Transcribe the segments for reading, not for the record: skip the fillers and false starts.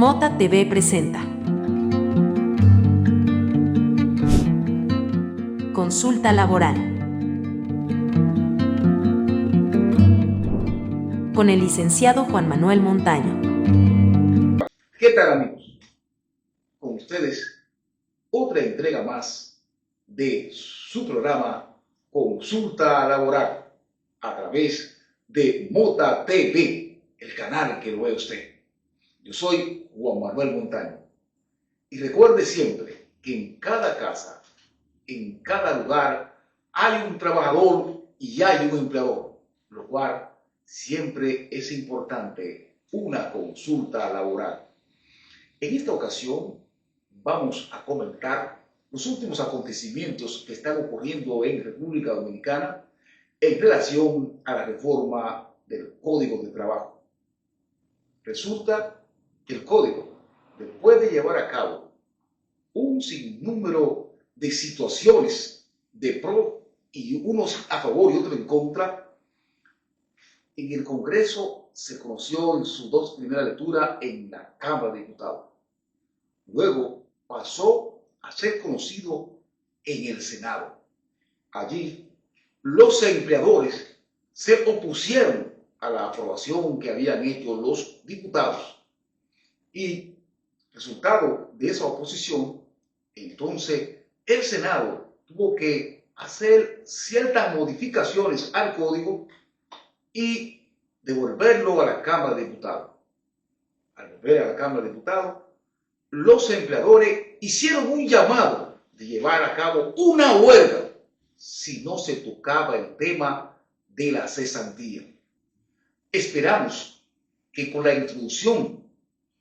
Mota TV presenta Consulta Laboral con el licenciado Juan Manuel Montaño. ¿Qué tal, amigos? Con ustedes otra entrega más de su programa Consulta Laboral a través de Mota TV, el canal que lo ve usted. Yo soy Juan Manuel Montaño y recuerde siempre que en cada casa, en cada lugar hay un trabajador y hay un empleador, lo cual siempre es importante una consulta laboral. En esta ocasión vamos a comentar los últimos acontecimientos que están ocurriendo en República Dominicana en relación a la reforma del Código de Trabajo. Resulta que el Código, después de llevar a cabo un sinnúmero de situaciones de pro y unos a favor y otros en contra, en el Congreso se conoció en sus dos primeras lecturas en la Cámara de Diputados. Luego pasó a ser conocido en el Senado. Allí los empleadores se opusieron a la aprobación que habían hecho los diputados y resultado de esa oposición, entonces el Senado tuvo que hacer ciertas modificaciones al código y devolverlo a la Cámara de Diputados. Al volver a la Cámara de Diputados, los empleadores hicieron un llamado de llevar a cabo una huelga si no se tocaba el tema de la cesantía. Esperamos que con la introducción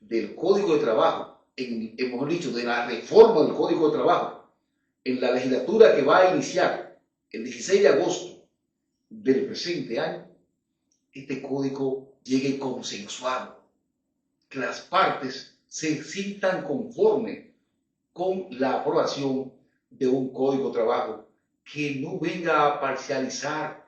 del Código de Trabajo, mejor dicho, de la reforma del Código de Trabajo, en la legislatura que va a iniciar el 16 de agosto del presente año, este código llegue consensuado, que las partes se sientan conformes con la aprobación de un Código de Trabajo que no venga a parcializarse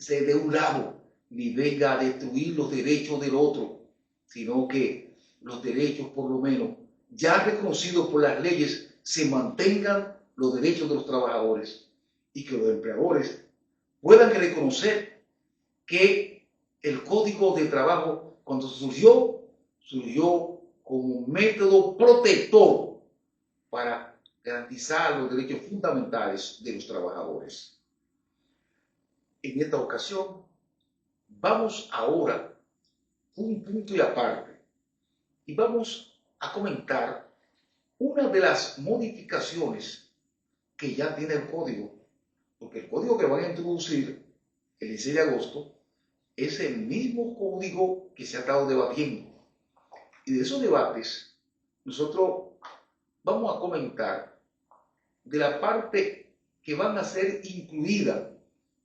de un lado, ni venga a destruir los derechos del otro, sino que los derechos, por lo menos, ya reconocidos por las leyes, se mantengan los derechos de los trabajadores y que los empleadores puedan reconocer que el Código de Trabajo, cuando surgió como un método protector para garantizar los derechos fundamentales de los trabajadores. En esta ocasión, vamos ahora un punto y aparte y vamos a comentar una de las modificaciones que ya tiene el código, porque el código que van a introducir el 16 de agosto es el mismo código que se ha estado debatiendo. Y de esos debates, nosotros vamos a comentar de la parte que van a ser incluida,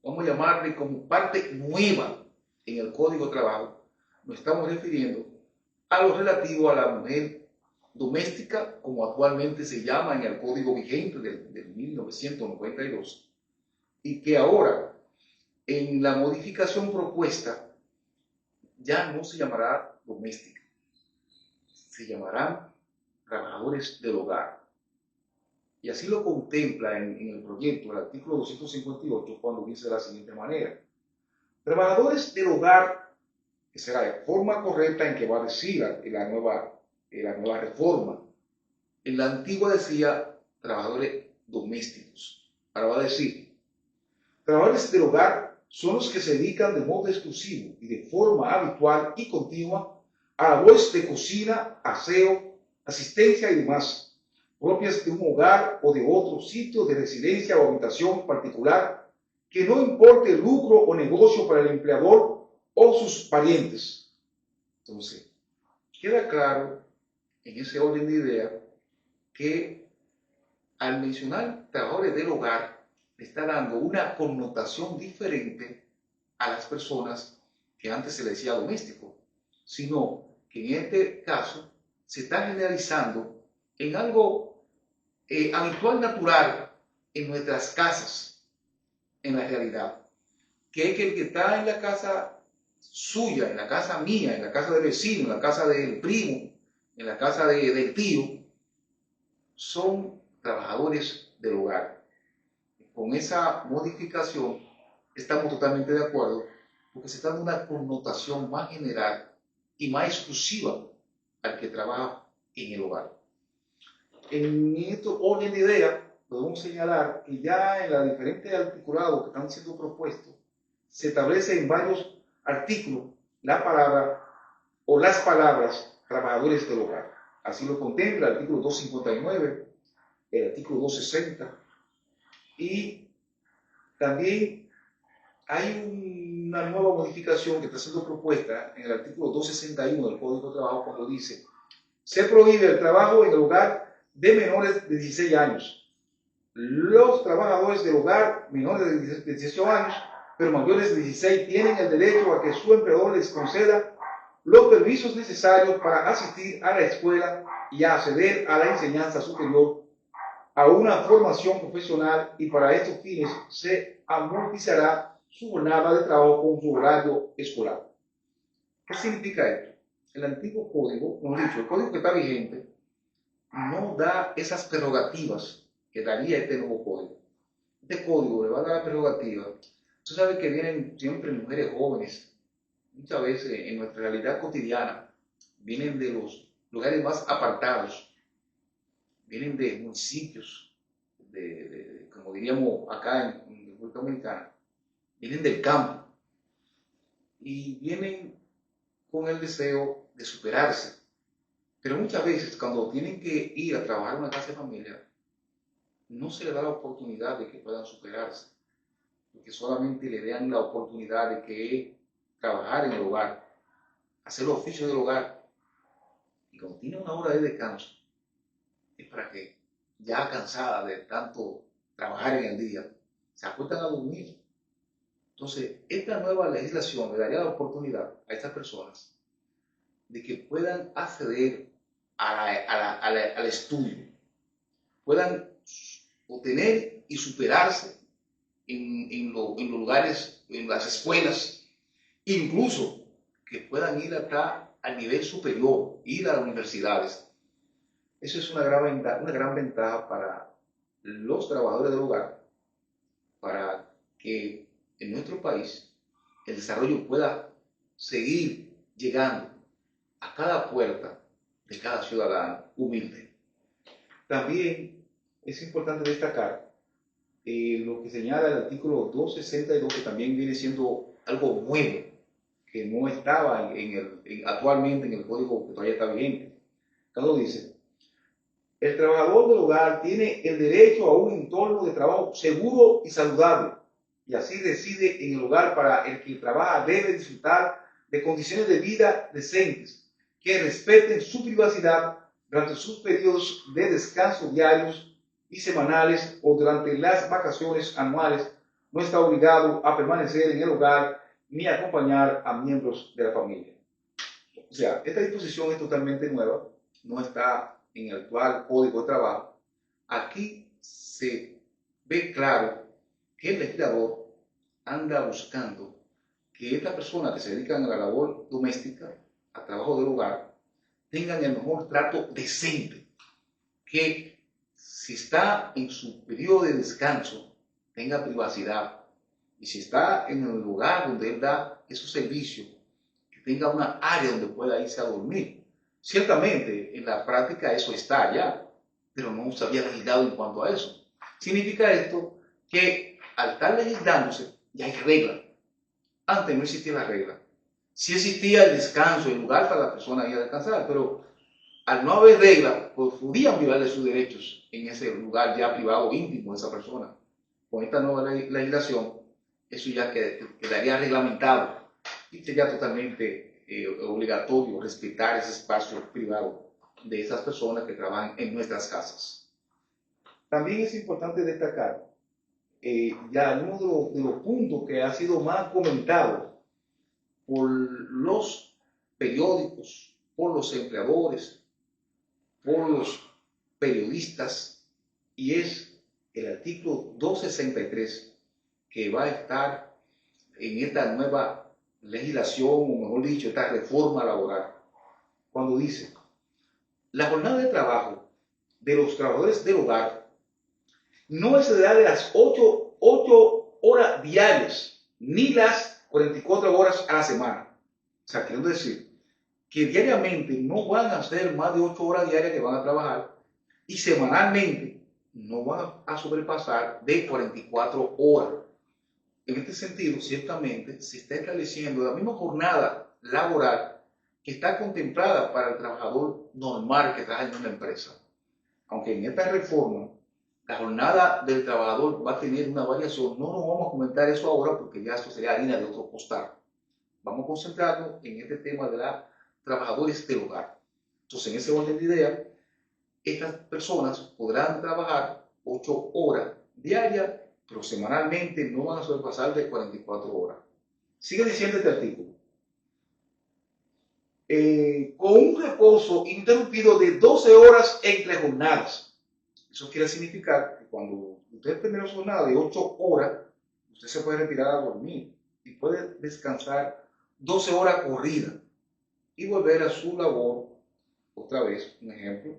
vamos a llamarle como parte nueva en el Código de Trabajo. Nos estamos refiriendo a lo relativo a la mujer doméstica, como actualmente se llama en el Código vigente del 1992, y que ahora, en la modificación propuesta, ya no se llamará doméstica, se llamarán trabajadores del hogar. Y así lo contempla en el proyecto, el artículo 258, cuando dice de la siguiente manera: trabajadores del hogar, que será de forma correcta en que va a decir la nueva reforma. En la antigua decía trabajadores domésticos. Ahora va a decir, trabajadores del hogar son los que se dedican de modo exclusivo y de forma habitual y continua a labores de cocina, aseo, asistencia y demás, propias de un hogar o de otro sitio de residencia o habitación particular, que no importe el lucro o negocio para el empleador o sus parientes. Entonces, queda claro en ese orden de idea que al mencionar trabajadores del hogar, le está dando una connotación diferente a las personas que antes se les decía doméstico, sino que en este caso se está generalizando en algo habitual, natural en nuestras casas, en la realidad, que es que el que está en la casa suya, en la casa mía, en la casa del vecino, en la casa del primo, en la casa del tío, son trabajadores del hogar. Con esa modificación estamos totalmente de acuerdo, porque se está dando una connotación más general y más exclusiva al que trabaja en el hogar. En este orden de ideas, podemos señalar que ya en los diferentes articulados que están siendo propuestos, se establece en varios artículos la palabra o las palabras trabajadores del hogar. Así lo contempla el artículo 259, el artículo 260, y también hay una nueva modificación que está siendo propuesta en el artículo 261 del Código de Trabajo, cuando dice: se prohíbe el trabajo en el hogar de menores de 16 años. Los trabajadores del hogar menores de 18 años, pero mayores de 16, tienen el derecho a que su empleador les conceda los permisos necesarios para asistir a la escuela y a acceder a la enseñanza superior, a una formación profesional, y para estos fines se amortizará su jornada de trabajo con su horario escolar. ¿Qué significa esto? El antiguo código, mejor dicho, el código que está vigente, no da esas prerrogativas que daría este nuevo código. Este código le va a dar la prerrogativa. Tú sabes que vienen siempre mujeres jóvenes, muchas veces en nuestra realidad cotidiana, vienen de los lugares más apartados, vienen de municipios, como diríamos acá en República Dominicana, vienen del campo y vienen con el deseo de superarse. Pero muchas veces cuando tienen que ir a trabajar en una casa de familia, no se les da la oportunidad de que puedan superarse, porque solamente le dan la oportunidad de que trabajar en el hogar, hacer los oficios del hogar, y cuando tiene una hora de descanso, es para que, ya cansada de tanto trabajar en el día, se acuestan a dormir. Entonces, esta nueva legislación le daría la oportunidad a estas personas de que puedan acceder al estudio, puedan obtener y superarse en los lugares, en las escuelas, incluso que puedan ir hasta al nivel superior, ir a las universidades. Eso es una gran ventaja para los trabajadores del hogar, para que en nuestro país el desarrollo pueda seguir llegando a cada puerta de cada ciudadano humilde. También es importante destacar lo que señala el artículo 262, que también viene siendo algo nuevo, que no estaba actualmente en el código que todavía está vigente. Cuando dice: el trabajador del hogar tiene el derecho a un entorno de trabajo seguro y saludable, y así reside en el hogar para el que trabaja debe disfrutar de condiciones de vida decentes, que respeten su privacidad durante sus periodos de descanso diarios y semanales o durante las vacaciones anuales. No está obligado a permanecer en el hogar ni a acompañar a miembros de la familia. O sea, esta disposición es totalmente nueva, no está en el actual Código de Trabajo. Aquí se ve claro que el legislador anda buscando que estas personas que se dedican a la labor doméstica, al trabajo del hogar, tengan el mejor trato decente, que si está en su periodo de descanso, tenga privacidad, y si está en el lugar donde él da esos servicios, que tenga una área donde pueda irse a dormir. Ciertamente, en la práctica eso está allá, pero no se había legislado en cuanto a eso. Significa esto que al estar legislándose ya hay regla. Antes no existía la regla. Sí existía el descanso, el lugar para la persona ir a descansar, pero al no haber regla, pues podían violarle sus derechos en ese lugar ya privado, íntimo de esa persona. Con esta nueva legislación, eso ya quedaría reglamentado y sería totalmente obligatorio respetar ese espacio privado de esas personas que trabajan en nuestras casas. También es importante destacar ya uno de los puntos que ha sido más comentado por los periódicos, por los empleadores, por los periodistas, y es el artículo 263 que va a estar en esta nueva legislación, o mejor dicho, esta reforma laboral, cuando dice: la jornada de trabajo de los trabajadores del hogar no excederá de las 8 horas diarias, ni las 44 horas a la semana. O sea, quiero decir que diariamente no van a ser más de 8 horas diarias que van a trabajar y semanalmente no van a sobrepasar de 44 horas. En este sentido, ciertamente, se está estableciendo la misma jornada laboral que está contemplada para el trabajador normal que trabaja en una empresa. Aunque en esta reforma la jornada del trabajador va a tener una variación, no nos vamos a comentar eso ahora porque ya esto sería harina de otro costal. Vamos a concentrarnos en este tema de los trabajadores del hogar. Entonces, en ese orden de idea, estas personas podrán trabajar 8 horas diarias, pero semanalmente no van a sobrepasar de 44 horas. Sigue diciendo este artículo. Con un reposo interrumpido de 12 horas entre jornadas. Eso quiere significar que cuando usted termina su jornada de 8 horas, usted se puede retirar a dormir y puede descansar 12 horas corridas y volver a su labor otra vez. Un ejemplo,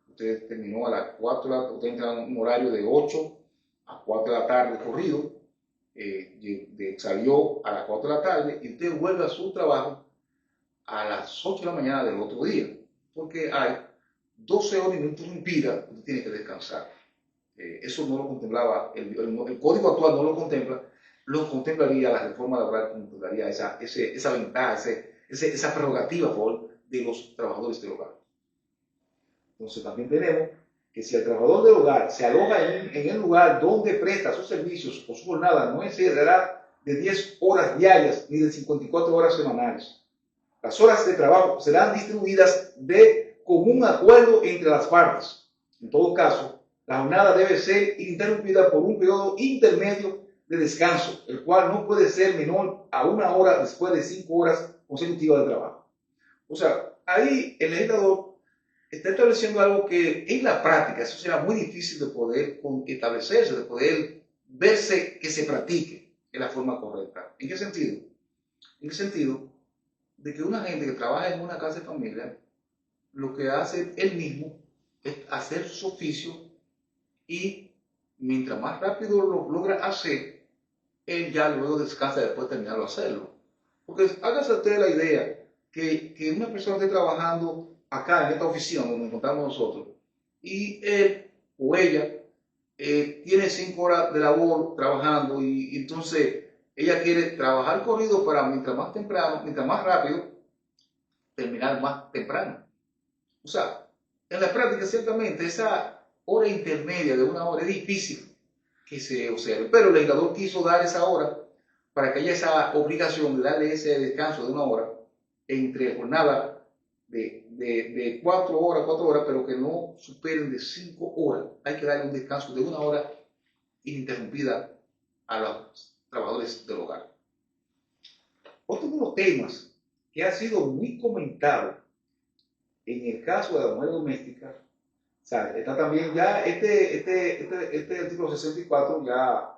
usted terminó a las 4, usted entra en un horario de 8 a 4 de la tarde corrido, salió a las 4 de la tarde y usted vuelve a su trabajo a las 8 de la mañana del otro día, porque hay 12 horas ininterrumpidas que usted tiene que descansar. Eso no lo contemplaba, el código actual no lo contempla, lo contemplaría la reforma laboral, contemplaría esa ventaja, esa prerrogativa a favor de los trabajadores del hogar. Entonces también tenemos que si el trabajador del hogar se aloja en el lugar donde presta sus servicios o su jornada no excederá de 10 horas diarias ni de 54 horas semanales. Las horas de trabajo serán distribuidas de común acuerdo entre las partes. En todo caso, la jornada debe ser interrumpida por un periodo intermedio de descanso, el cual no puede ser menor a 1 hora después de 5 horas consecutivas de trabajo. O sea, ahí el legislador está estableciendo algo que en la práctica eso será muy difícil de poder establecerse, de poder verse que se practique en la forma correcta. ¿En qué sentido? En el sentido de que una gente que trabaja en una casa de familia, lo que hace él mismo es hacer sus oficios y mientras más rápido lo logra hacer, él ya luego descansa después de terminarlo de hacerlo. Porque hágase usted la idea que una persona esté trabajando acá en esta oficina donde nos encontramos nosotros y él o ella tiene 5 horas de labor trabajando y entonces ella quiere trabajar corrido para mientras más temprano, mientras más rápido, terminar más temprano. O sea, en la práctica ciertamente esa hora intermedia de 1 hora es difícil que se observe, pero el legislador quiso dar esa hora para que haya esa obligación de darle ese descanso de 1 hora entre jornada de 4 horas, pero que no superen de 5 horas. Hay que darle un descanso de 1 hora ininterrumpida a los trabajadores del hogar. Otro de los temas que ha sido muy comentado en el caso de la mujer doméstica, o sea, está también ya este artículo 64 ya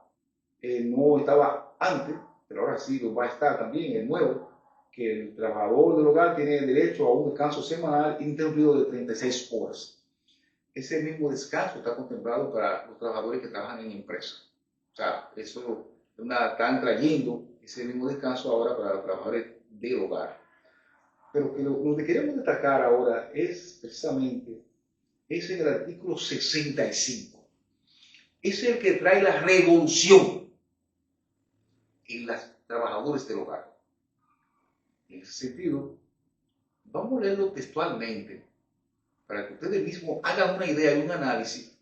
no estaba antes, pero ahora sí lo va a estar también, el nuevo, que el trabajador del hogar tiene derecho a un descanso semanal interrumpido de 36 horas. Ese mismo descanso está contemplado para los trabajadores que trabajan en empresas. O sea, eso están trayendo ese mismo descanso ahora para los trabajadores del hogar. Pero lo que queremos destacar ahora es precisamente en el artículo 65. Es el que trae la revolución en los trabajadores del hogar. En ese sentido, vamos a leerlo textualmente para que ustedes mismos hagan una idea y un análisis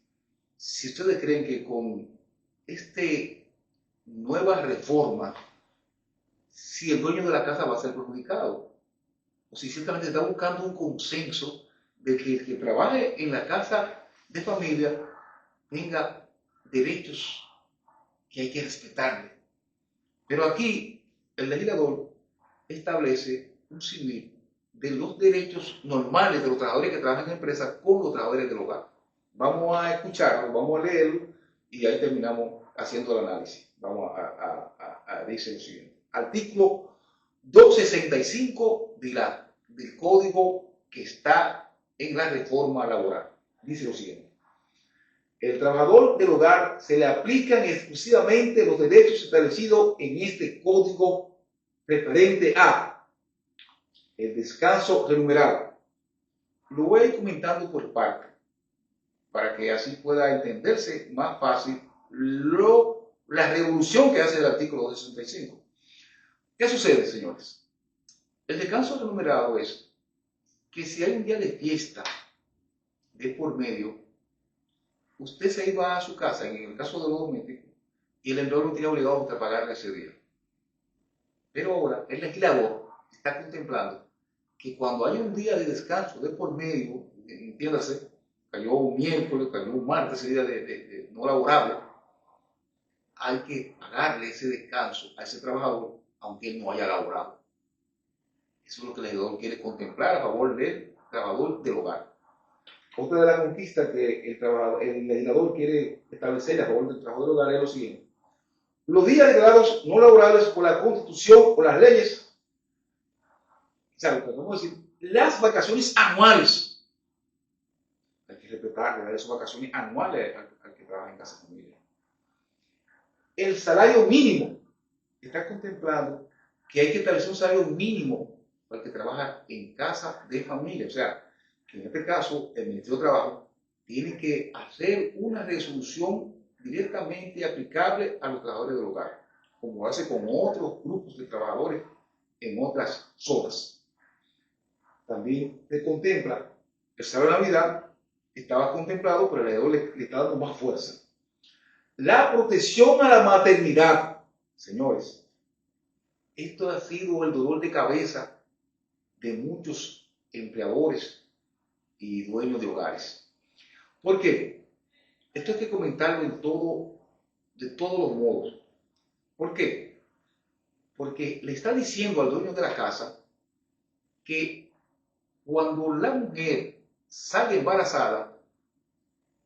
si ustedes creen que con esta nueva reforma, si el dueño de la casa va a ser perjudicado, o si ciertamente está buscando un consenso de que el que trabaje en la casa de familia tenga derechos que hay que respetarle. Pero aquí el legislador establece un sinfín de los derechos normales de los trabajadores que trabajan en empresas con los trabajadores del hogar. Vamos a escucharlo, vamos a leerlo y ahí terminamos haciendo el análisis. Vamos a decir lo siguiente. Artículo 265 del código que está en la reforma laboral. Dice lo siguiente: el trabajador del hogar se le aplican exclusivamente los derechos establecidos en este código referente a el descanso remunerado. Lo voy a ir comentando por parte, para que así pueda entenderse más fácil la revolución que hace el artículo 265. ¿Qué sucede, señores? El descanso remunerado es que si hay un día de fiesta de por medio, usted se iba a su casa, en el caso de los domésticos, y el empleador no tiene obligado a pagarle ese día. Pero ahora el legislador está contemplando que cuando hay un día de descanso de por medio, entiéndase, cayó un miércoles, cayó un martes, ese día de no laborable, hay que pagarle ese descanso a ese trabajador, aunque él no haya laborado. Eso es lo que el legislador quiere contemplar a favor del trabajador del hogar. Otra de las conquistas que el legislador quiere establecer a favor del trabajador del hogar es lo siguiente: los días declarados no laborables por la Constitución o las leyes, o sea, lo que vamos a decir, las vacaciones anuales, hay que respetar esas vacaciones anuales al que trabaja en casa de familia. El salario mínimo, está contemplando que hay que establecer un salario mínimo para el que trabaja en casa de familia. O sea, que en este caso el Ministerio de Trabajo tiene que hacer una resolución directamente aplicable a los trabajadores del hogar, como hace con otros grupos de trabajadores en otras zonas. También se contempla el salario de Navidad, estaba contemplado, pero el legislador le está dando más fuerza. La protección a la maternidad, señores, esto ha sido el dolor de cabeza de muchos empleadores y dueños de hogares. ¿Por qué? Esto hay que comentarlo de todos los modos. ¿Por qué? Porque le está diciendo al dueño de la casa que cuando la mujer sale embarazada,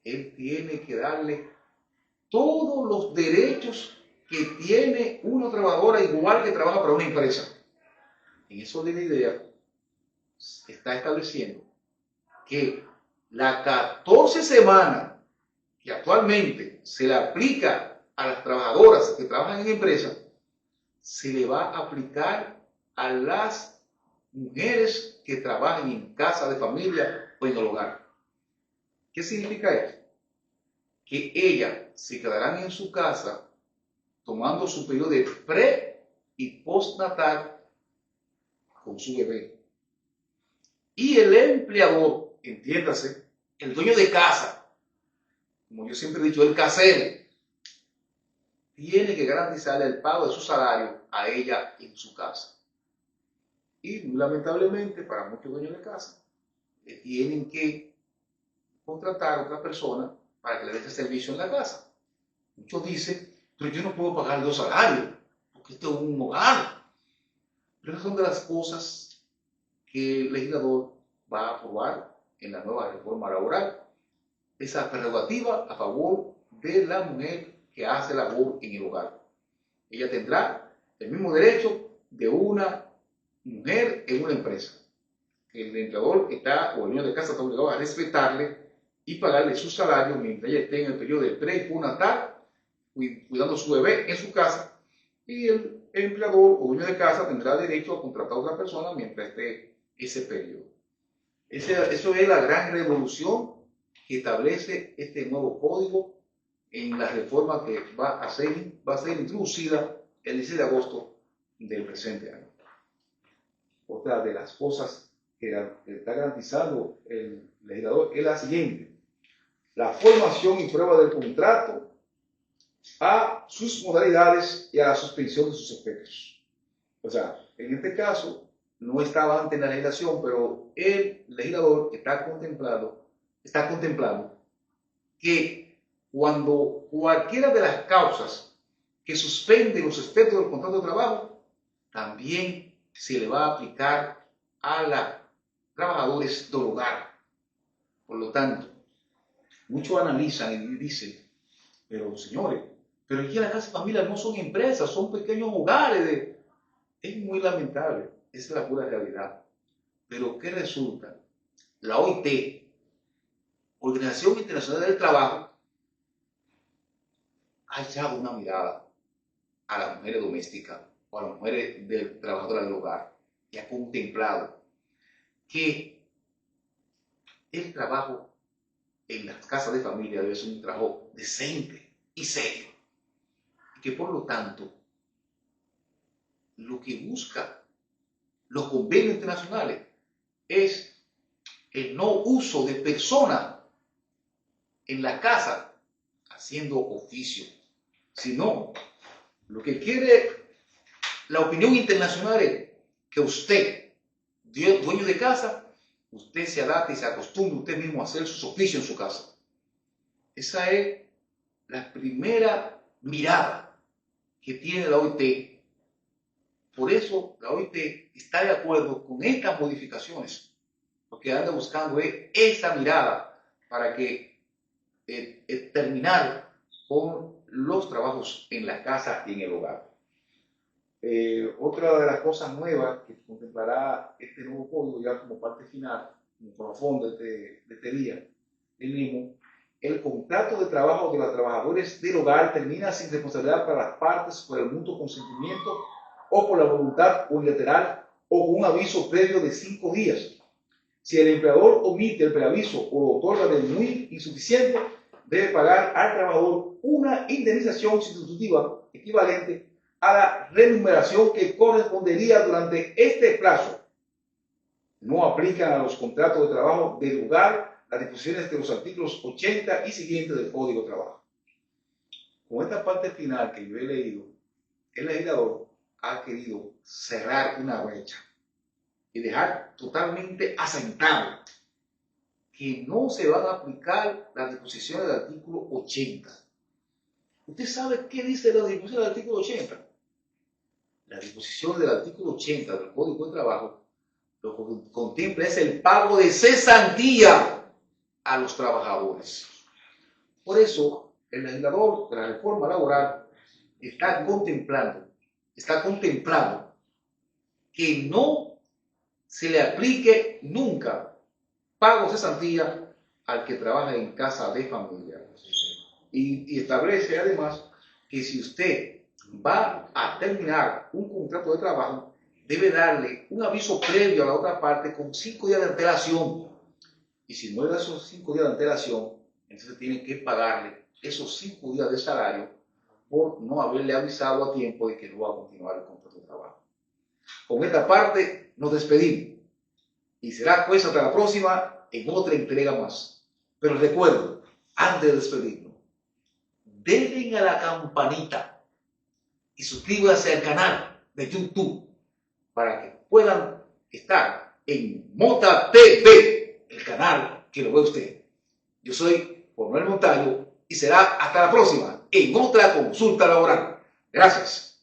él tiene que darle todos los derechos que tiene una trabajadora igual que trabaja para una empresa. En eso de la idea está estableciendo que la 14 semanas que actualmente se le aplica a las trabajadoras que trabajan en empresa, se le va a aplicar a las mujeres que trabajan en casa de familia o en el hogar. ¿Qué significa esto? Que ellas se quedarán en su casa tomando su periodo de pre y postnatal con su bebé. Y el empleador, entiéndase, el dueño de casa, como yo siempre he dicho, el casero, tiene que garantizarle el pago de su salario a ella en su casa. Y muy lamentablemente para muchos dueños de casa, tienen que contratar a otra persona para que le dé este servicio en la casa. Muchos dicen, pero yo no puedo pagar 2 salarios, porque esto es un hogar. Pero esas son de las cosas que el legislador va a aprobar en la nueva reforma laboral. Esa prerrogativa a favor de la mujer que hace labor en el hogar. Ella tendrá el mismo derecho de una mujer en una empresa. El empleador está, o el dueño de casa está obligado a respetarle y pagarle su salario mientras ella esté en el periodo de pre y postnatal, cuidando a su bebé en su casa, y el empleador o dueño de casa tendrá derecho a contratar a otra persona mientras esté ese periodo. Eso es la gran revolución que establece este nuevo código en la reforma que va a ser introducida el 16 de agosto del presente año. Otra de las cosas que está garantizando el legislador es la siguiente: la formación y prueba del contrato, a sus modalidades y a la suspensión de sus efectos. O sea, en este caso no estaba antes en la legislación, pero el legislador está contemplando que cuando cualquiera de las causas que suspenden los efectos del contrato de trabajo, también se le va a aplicar a los trabajadores del hogar. Por lo tanto, muchos analizan y dicen, pero señores, pero aquí las casas de familia no son empresas, son pequeños hogares. Es muy lamentable, esa es la pura realidad. Pero ¿qué resulta? la OIT, Organización Internacional del Trabajo, ha echado una mirada a las mujeres domésticas o a las mujeres trabajadoras del hogar y ha contemplado que el trabajo en las casas de familia debe ser un trabajo decente y serio. Y que por lo tanto, lo que busca los convenios internacionales es el no uso de personas en la casa haciendo oficio, sino lo que quiere la opinión internacional es que usted, dueño de casa, usted se adapte y se acostumbre usted mismo a hacer sus oficios en su casa. Esa es la primera mirada que tiene la OIT. Por eso la OIT está de acuerdo con estas modificaciones. Lo que anda buscando es esa mirada para que terminar con los trabajos en la casa y en el hogar. Otra de las cosas nuevas que contemplará este nuevo código ya como parte final, como profundo de este día, el contrato de trabajo de los trabajadores del hogar termina sin responsabilidad para las partes por el mutuo consentimiento o por la voluntad unilateral o con un aviso previo de 5 días. Si el empleador omite el preaviso o lo otorga de muy insuficiente, debe pagar al trabajador una indemnización sustitutiva equivalente a la remuneración que correspondería durante este plazo. No aplican a los contratos de trabajo del hogar las disposiciones de los artículos 80 y siguientes del Código de Trabajo. Con esta parte final que yo he leído, el legislador ha querido cerrar una brecha y dejar totalmente asentado que no se van a aplicar las disposiciones del artículo 80. ¿Usted sabe qué dice la disposición del artículo 80? La disposición del artículo 80 del Código de Trabajo lo que contempla es el pago de cesantía a los trabajadores. Por eso, el legislador de la reforma laboral está contemplando que no se le aplique nunca pago de cesantía al que trabaja en casa de familia. Y establece además que si usted va a terminar un contrato de trabajo, debe darle un aviso previo a la otra parte con 5 días de antelación. Y si no le da esos 5 días de antelación, entonces tiene que pagarle esos 5 días de salario por no haberle avisado a tiempo de que no va a continuar el contrato de trabajo. Con esta parte nos despedimos. Y será pues hasta la próxima en otra entrega más. Pero recuerden, antes de despedirnos, denle a la campanita y suscríbanse al canal de YouTube para que puedan estar en Mota TV, el canal que lo ve usted. Yo soy Juan Manuel Montallo y será hasta la próxima en otra consulta laboral. Gracias.